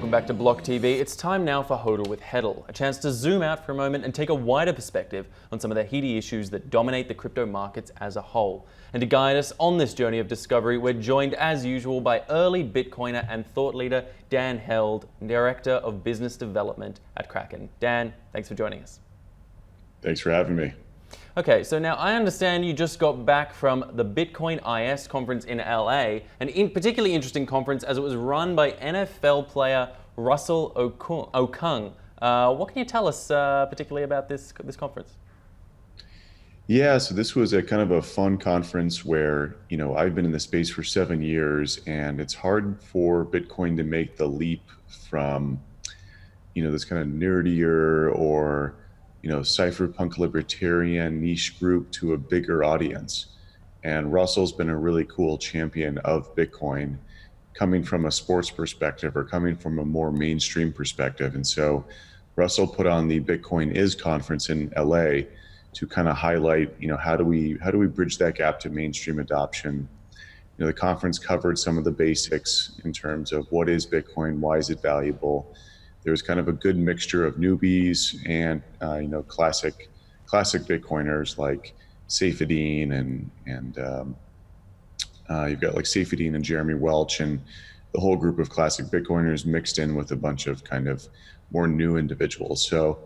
Welcome back to BlockTV. It's time now for HODL with HEDL, a chance to zoom out for a moment and take a wider perspective on some of the heady issues that dominate the crypto markets as a whole. And to guide us on this journey of discovery, we're joined as usual by early Bitcoiner and thought leader Dan Held, Director of Business Development at Kraken. Dan, thanks for joining us. Thanks for having me. Okay, so now I understand you just got back from the Bitcoin IS conference in LA, an particularly interesting conference as it was run by NFL player Russell Okung. What can you tell us particularly about this conference? Yeah, so this was a kind of a fun conference where, I've been in the space for 7 years, and it's hard for Bitcoin to make the leap from, this kind of nerdier or cypherpunk libertarian niche group to a bigger audience. And Russell's been a really cool champion of Bitcoin, coming from a sports perspective or coming from a more mainstream perspective. And so Russell put on the Bitcoin Is conference in LA to kind of highlight, how do we bridge that gap to mainstream adoption. The conference covered some of the basics in terms of what is Bitcoin, why is it valuable. There was kind of a good mixture of newbies and classic Bitcoiners like Saifedean and you've got like Saifedean and Jeremy Welch and the whole group of classic Bitcoiners mixed in with a bunch of kind of more new individuals. So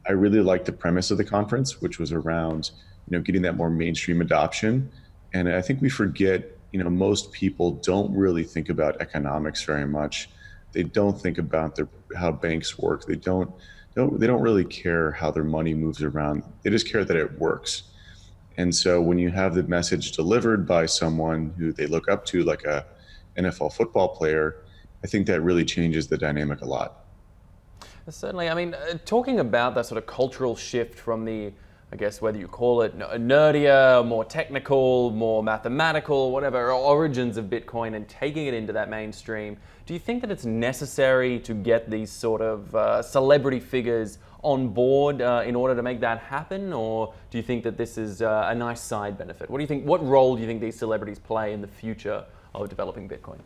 I really liked the premise of the conference, which was around getting that more mainstream adoption. And I think we forget, most people don't really think about economics very much. They don't think about how banks work. They don't really care how their money moves around. They just care that it works. And so when you have the message delivered by someone who they look up to, like a NFL football player, I think that really changes the dynamic a lot. Certainly. I mean, talking about that sort of cultural shift from the, I guess, whether you call it nerdier, more technical, more mathematical, whatever, origins of Bitcoin and taking it into that mainstream, do you think that it's necessary to get these sort of celebrity figures on board in order to make that happen? Or do you think that this is a nice side benefit? What do you think? What role do you think these celebrities play in the future of developing Bitcoin?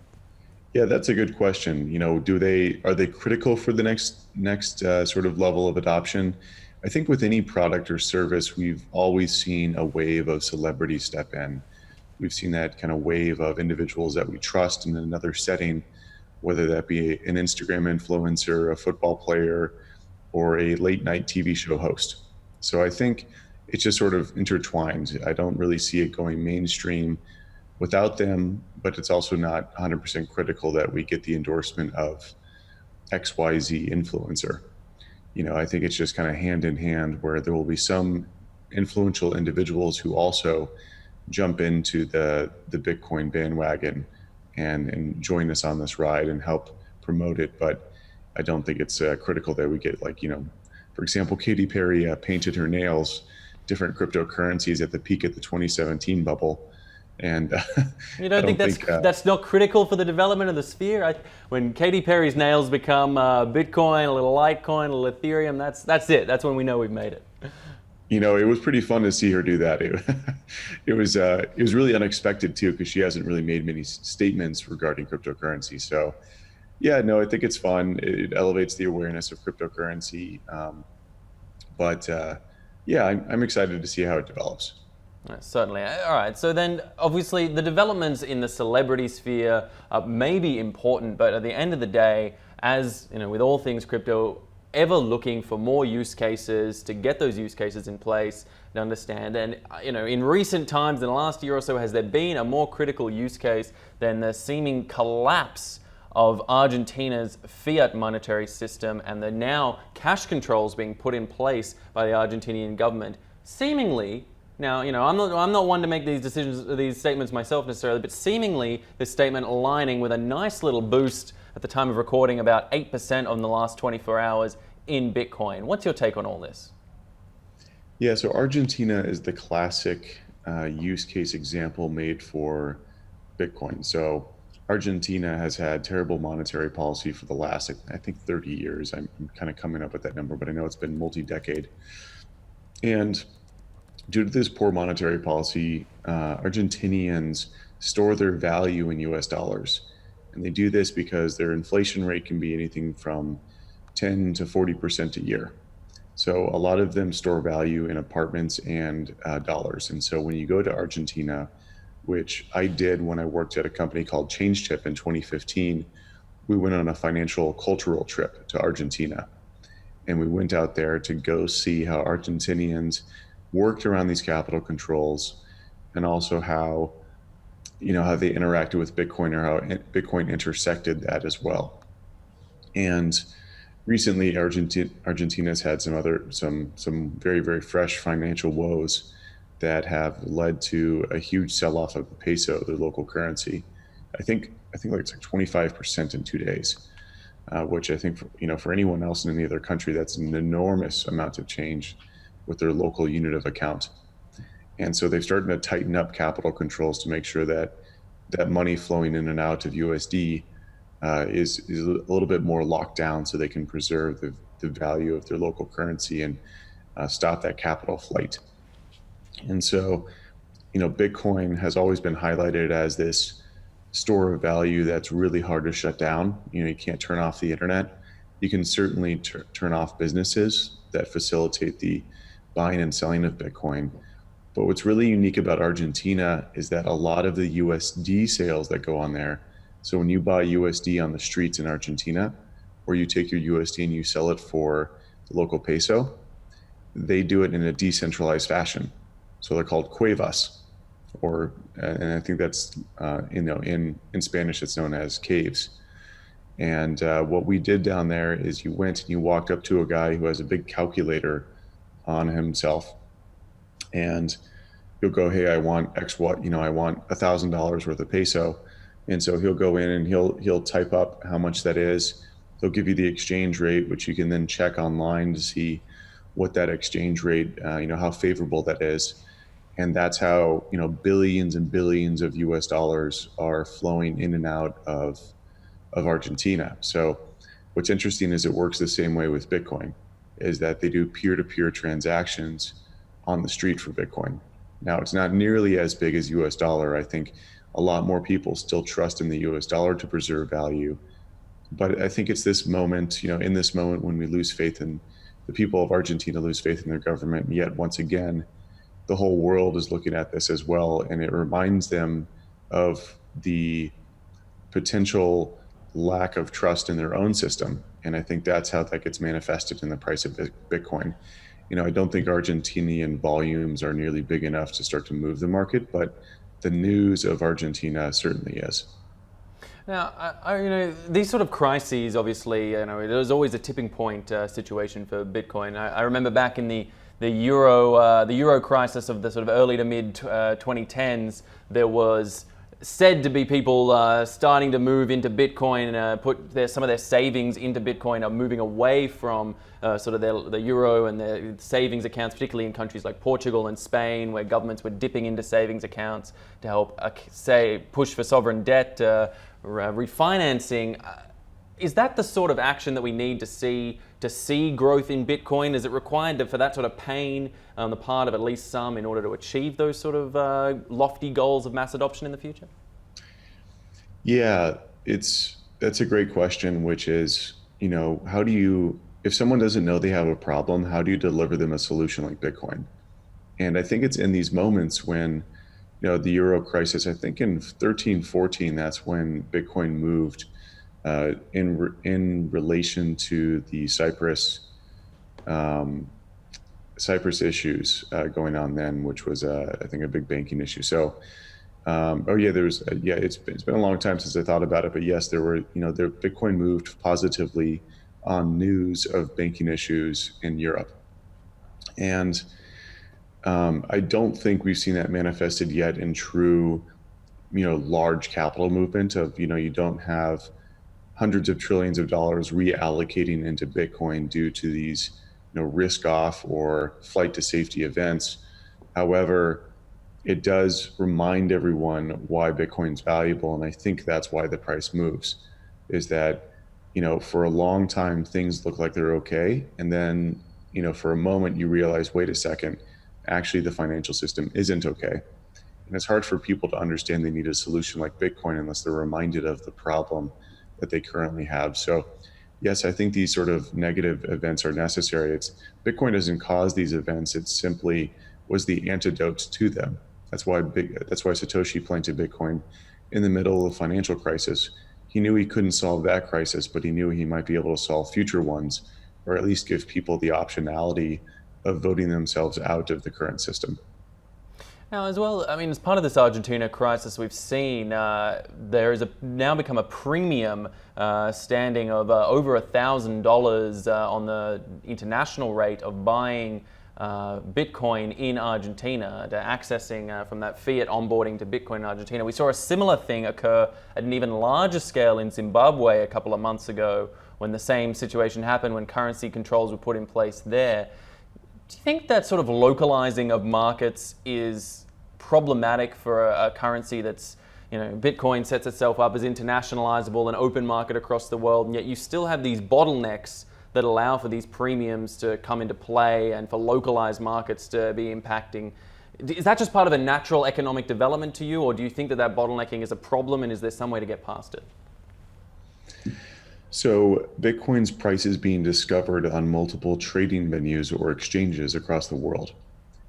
Yeah, that's a good question. Are they critical for the next sort of level of adoption? I think with any product or service, we've always seen a wave of celebrities step in. We've seen that kind of wave of individuals that we trust in another setting, whether that be an Instagram influencer, a football player, or a late night TV show host. So I think it's just sort of intertwined. I don't really see it going mainstream without them, but it's also not 100% critical that we get the endorsement of XYZ influencer. I think it's just kind of hand in hand where there will be some influential individuals who also jump into the Bitcoin bandwagon and join us on this ride and help promote it. But I don't think it's critical that we get for example, Katy Perry painted her nails different cryptocurrencies at the peak of the 2017 bubble. And you don't think that's not critical for the development of the sphere? When Katy Perry's nails become Bitcoin, a little Litecoin, a little Ethereum, that's it. That's when we know we've made it. It was pretty fun to see her do that. It was really unexpected too, because she hasn't really made many statements regarding cryptocurrency. So yeah, no, I think it's fun. It elevates the awareness of cryptocurrency. Yeah, I'm excited to see how it develops. Certainly. All right. So then, obviously, the developments in the celebrity sphere may be important, but at the end of the day, as with all things crypto, ever looking for more use cases to get those use cases in place and understand. And in recent times, in the last year or so, has there been a more critical use case than the seeming collapse of Argentina's fiat monetary system and the now cash controls being put in place by the Argentinian government, seemingly. Now, I'm not one to make these statements myself necessarily, but seemingly this statement aligning with a nice little boost at the time of recording, about 8% on the last 24 hours in Bitcoin. What's your take on all this? Yeah, so Argentina is the classic use case example made for Bitcoin. So Argentina has had terrible monetary policy for the last, I think, 30 years. I'm kind of coming up with that number, but I know it's been multi-decade. And due to this poor monetary policy, Argentinians store their value in US dollars. And they do this because their inflation rate can be anything from 10 to 40% a year. So a lot of them store value in apartments and dollars. And so when you go to Argentina, which I did when I worked at a company called ChangeTip in 2015, we went on a financial cultural trip to Argentina. And we went out there to go see how Argentinians worked around these capital controls, and also how, how they interacted with Bitcoin, or how Bitcoin intersected that as well. And recently, Argentina's had some very, very fresh financial woes that have led to a huge sell-off of the peso, their local currency. I think like it's like 25% in 2 days, which I think for anyone else in any other country, that's an enormous amount of change with their local unit of account. And so they've started to tighten up capital controls to make sure that money flowing in and out of USD is a little bit more locked down, so they can preserve the value of their local currency and stop that capital flight. And so, Bitcoin has always been highlighted as this store of value that's really hard to shut down. You can't turn off the internet. You can certainly turn off businesses that facilitate the buying and selling of Bitcoin. But what's really unique about Argentina is that a lot of the USD sales that go on there, so when you buy USD on the streets in Argentina, or you take your USD and you sell it for the local peso, they do it in a decentralized fashion. So they're called cuevas, and I think that's, in Spanish, it's known as caves. And what we did down there is you went and you walked up to a guy who has a big calculator on himself, and you'll go, hey, I want X, what, I want $1,000 worth of peso. And so he'll go in and he'll type up how much that is. They'll give you the exchange rate, which you can then check online to see what that exchange rate, how favorable that is. And that's how, billions and billions of US dollars are flowing in and out of Argentina. So what's interesting is it works the same way with Bitcoin, is that they do peer-to-peer transactions on the street for Bitcoin. Now, it's not nearly as big as US dollar. I think a lot more people still trust in the US dollar to preserve value. But I think it's this moment, in this moment when we lose faith in the people of Argentina, lose faith in their government, and yet once again, the whole world is looking at this as well. And it reminds them of the potential lack of trust in their own system. And I think that's how that gets manifested in the price of Bitcoin. I don't think Argentinian volumes are nearly big enough to start to move the market, but the news of Argentina certainly is. Now, these sort of crises, obviously, there's always a tipping point situation for Bitcoin. I remember back in the Euro crisis of the sort of early to mid 2010s, there was said to be people starting to move into Bitcoin, put some of their savings into Bitcoin, are moving away from sort of the euro and their savings accounts, particularly in countries like Portugal and Spain, where governments were dipping into savings accounts to help, push for sovereign debt refinancing. Is that the sort of action that we need to see growth in Bitcoin? Is it required for that sort of pain on the part of at least some in order to achieve those sort of lofty goals of mass adoption in the future? Yeah, that's a great question, which is, how do you, if someone doesn't know they have a problem, how do you deliver them a solution like Bitcoin? And I think it's in these moments when, the Euro crisis, I think in 13, 14, that's when Bitcoin moved in relation to the Cyprus issues going on then, which was I think a big banking issue. So, it's been a long time since I thought about it, but yes, there were Bitcoin moved positively on news of banking issues in Europe, and I don't think we've seen that manifested yet in true, large capital movement of, you don't have hundreds of trillions of dollars reallocating into Bitcoin due to these, risk off or flight to safety events. However, it does remind everyone why Bitcoin's valuable. And I think that's why the price moves, is that, for a long time, things look like they're okay. And then, for a moment, you realize, wait a second, actually the financial system isn't okay. And it's hard for people to understand they need a solution like Bitcoin unless they're reminded of the problem that they currently have. So yes, I think these sort of negative events are necessary. Bitcoin doesn't cause these events. It simply was the antidote to them. That's why Satoshi planted Bitcoin in the middle of the financial crisis. He knew he couldn't solve that crisis, but he knew he might be able to solve future ones, or at least give people the optionality of voting themselves out of the current system. Now, as well, I mean, as part of this Argentina crisis, we've seen there is now become a premium standing of over $1,000 on the international rate of buying Bitcoin in Argentina, to accessing from that fiat onboarding to Bitcoin in Argentina. We saw a similar thing occur at an even larger scale in Zimbabwe a couple of months ago, when the same situation happened, when currency controls were put in place there. Do you think that sort of localizing of markets is problematic for a currency that's, Bitcoin sets itself up as internationalizable, an open market across the world, and yet you still have these bottlenecks that allow for these premiums to come into play and for localized markets to be impacting? Is that just part of a natural economic development to you, or do you think that bottlenecking is a problem, and is there some way to get past it? So Bitcoin's price is being discovered on multiple trading venues or exchanges across the world.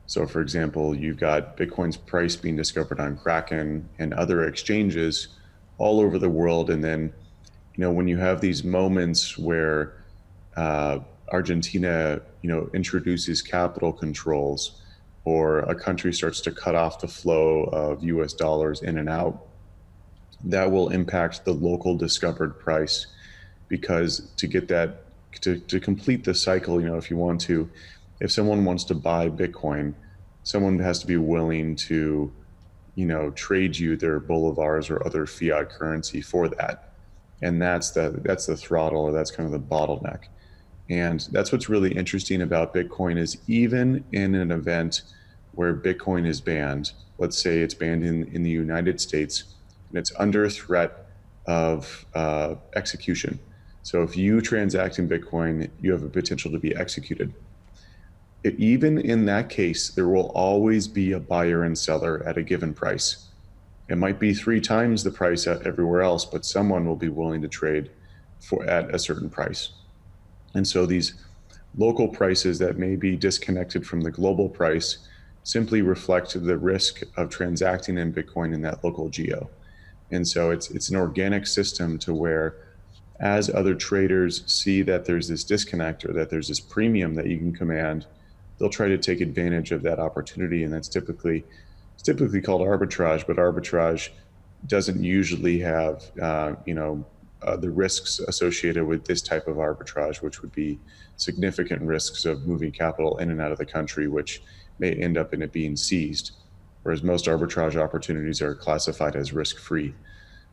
So for example, you've got Bitcoin's price being discovered on Kraken and other exchanges all over the world. And then, when you have these moments where Argentina, introduces capital controls, or a country starts to cut off the flow of US dollars in and out, that will impact the local discovered price. Because to get that, to complete the cycle, if someone wants to buy Bitcoin, someone has to be willing to, trade you their bolivars or other fiat currency for that. And that's the throttle, or that's kind of the bottleneck. And that's what's really interesting about Bitcoin, is even in an event where Bitcoin is banned, let's say it's banned in the United States, and it's under threat of execution. So if you transact in Bitcoin, you have a potential to be executed. Even in that case, there will always be a buyer and seller at a given price. It might be 3 times the price everywhere else, but someone will be willing to trade at a certain price. And so these local prices that may be disconnected from the global price simply reflect the risk of transacting in Bitcoin in that local geo. And so it's an organic system to where, as other traders see that there's this disconnect, or that there's this premium that you can command, they'll try to take advantage of that opportunity. And it's typically called arbitrage, but arbitrage doesn't usually have the risks associated with this type of arbitrage, which would be significant risks of moving capital in and out of the country, which may end up in it being seized, whereas most arbitrage opportunities are classified as risk-free.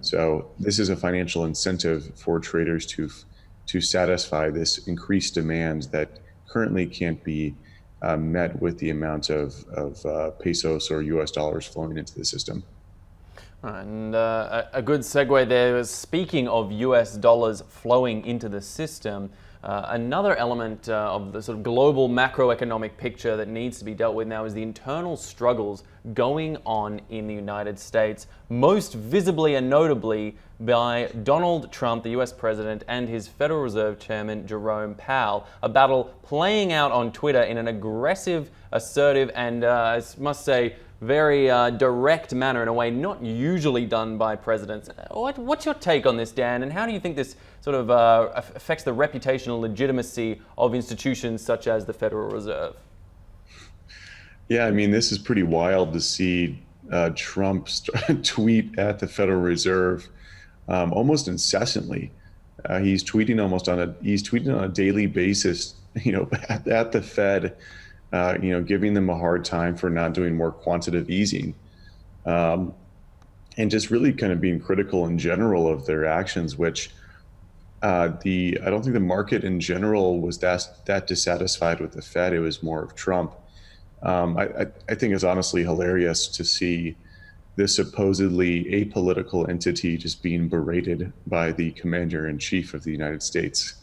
So this is a financial incentive for traders to satisfy this increased demand that currently can't be met with the amount of pesos or US dollars flowing into the system. And a good segue there is, speaking of US dollars flowing into the system, another element of the sort of global macroeconomic picture that needs to be dealt with now is the internal struggles going on in the United States, most visibly and notably by Donald Trump, the US president, and his Federal Reserve Chairman, Jerome Powell. A battle playing out on Twitter in an aggressive, assertive, and I must say, very direct manner, in a way not usually done by presidents. What's your take on this, Dan? And how do you think this sort of affects the reputational legitimacy of institutions such as the Federal Reserve? Yeah, I mean, this is pretty wild to see Trump tweet at the Federal Reserve almost incessantly. He's tweeting on a daily basis, at the Fed. Giving them a hard time for not doing more quantitative easing, and just really kind of being critical in general of their actions, which I don't think the market in general was that dissatisfied with the Fed. It was more of Trump. I think it's honestly hilarious to see this supposedly apolitical entity just being berated by the commander-in-chief of the United States.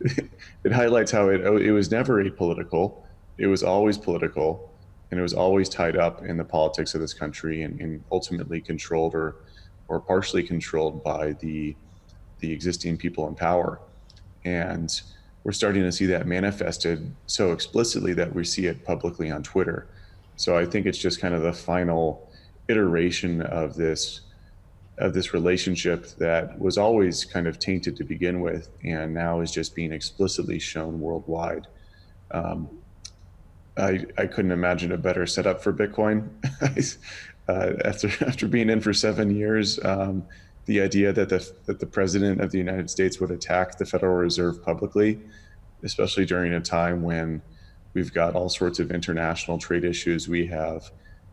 It highlights how it was never apolitical. It was always political. and it was always tied up in the politics of this country and ultimately controlled or partially controlled by the existing people in power. And we're starting to see that manifested so explicitly that we see it publicly on Twitter. So I think it's just kind of the final iteration of this relationship that was always kind of tainted to begin with, and now is just being explicitly shown worldwide. I couldn't imagine a better setup for Bitcoin. After being in for 7 years, the idea that the president of the United States would attack the Federal Reserve publicly, especially during a time when we've got all sorts of international trade issues, we have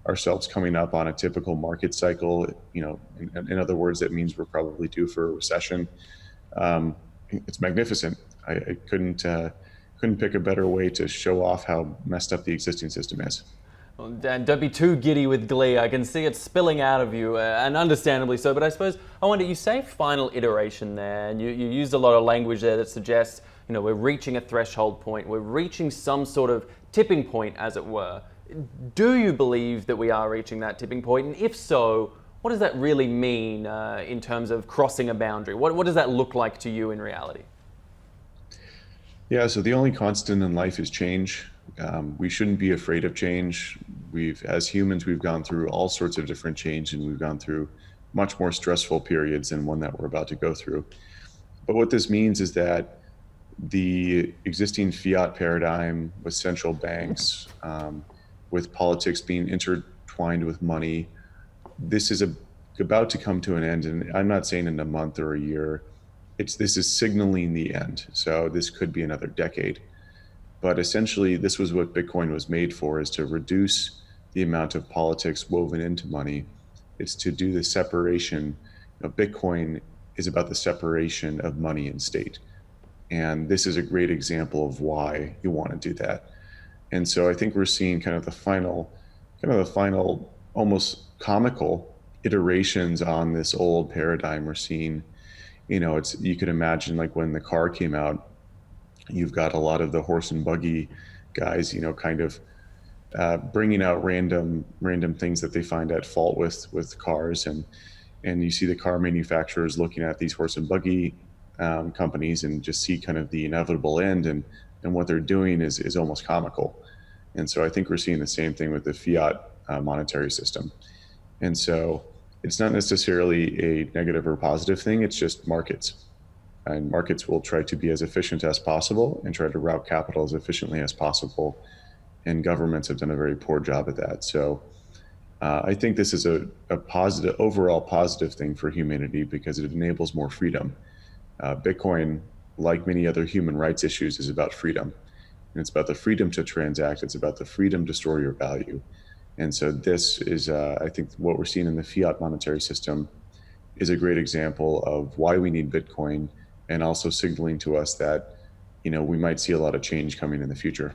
ourselves coming up on a typical market cycle. In other words, that means we're probably due for a recession. It's magnificent. I couldn't pick a better way to show off how messed up the existing system is. Well, Dan, don't be too giddy with glee. I can see it spilling out of you, and understandably so. But I suppose I wonder, you say final iteration there, and you used a lot of language there that suggests, we're reaching a threshold point, we're reaching some sort of tipping point, as it were. Do you believe that we are reaching that tipping point? And if so, what does that really mean in terms of crossing a boundary? What does that look like to you in reality? Yeah, so the only constant in life is change. We shouldn't be afraid of change. As humans, we've gone through all sorts of different change, and we've gone through much more stressful periods than one that we're about to go through. But what this means is that the existing fiat paradigm with central banks, with politics being intertwined with money, this is about to come to an end. And I'm not saying in a month or a year. This is signaling the end. So this could be another decade. But essentially, this was what Bitcoin was made for, is to reduce the amount of politics woven into money. It's to do the separation. Bitcoin is about the separation of money and state. And this is a great example of why you want to do that. And so I think we're seeing kind of the final almost comical iterations on this old paradigm. We're seeing, you could imagine, like when the car came out, you've got a lot of the horse and buggy guys, kind of bringing out random things that they find at fault with cars, and you see the car manufacturers looking at these horse and buggy companies and just see kind of the inevitable end, and what they're doing is almost comical. And so I think we're seeing the same thing with the fiat monetary system. And so it's not necessarily a negative or positive thing, it's just markets. And markets will try to be as efficient as possible and try to route capital as efficiently as possible. And governments have done a very poor job at that. So I think this is a overall positive thing for humanity, because it enables more freedom. Bitcoin, like many other human rights issues, is about freedom. And it's about the freedom to transact. It's about the freedom to store your value. And so this is, I think, what we're seeing in the fiat monetary system is a great example of why we need Bitcoin, and also signaling to us that, we might see a lot of change coming in the future.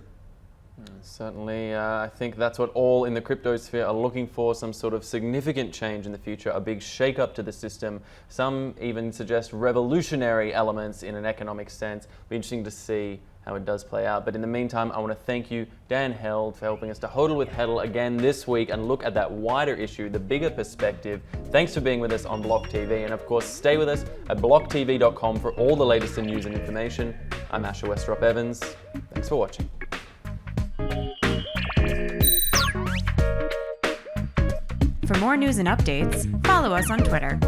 Certainly, I think that's what all in the crypto sphere are looking for, some sort of significant change in the future, a big shake-up to the system. Some even suggest revolutionary elements in an economic sense. Be interesting to see how it does play out. But in the meantime, I want to thank you, Dan Held, for helping us to HODL with HEDL again this week and look at that wider issue, the bigger perspective. Thanks for being with us on BlockTV. And of course, stay with us at blocktv.com for all the latest in news and information. I'm Asher Westrop Evans. Thanks for watching. For more news and updates, follow us on Twitter.